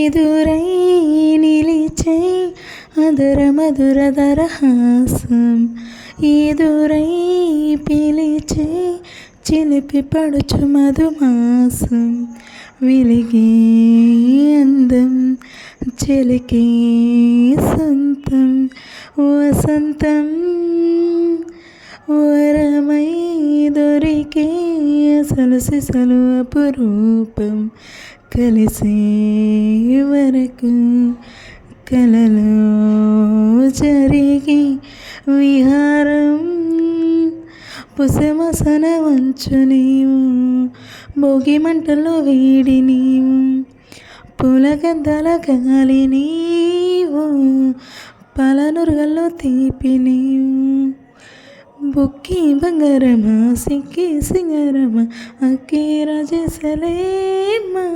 ఎదురై నిలిచే అదర మధుర దరహాసం ఎదురై పిలిచే చిలిపి పడుచు మధుమాసం వెలిగే అందం చెలికే సొంతం వసంతం వరమై దొరికే అసలు సిసలు అపురూపం కలిసే వరకు కలలో జరిగి విహారం పుసమసన వంచు నీవు భోగి మంటల్లో వేడి నీవు పూల గంధాల గాలి నీవు పాలనురుగల్లో తీపి నీవు బుక్కి బంగారమా సిక్కి సింగారమా అక్కి రాజేసలేమా.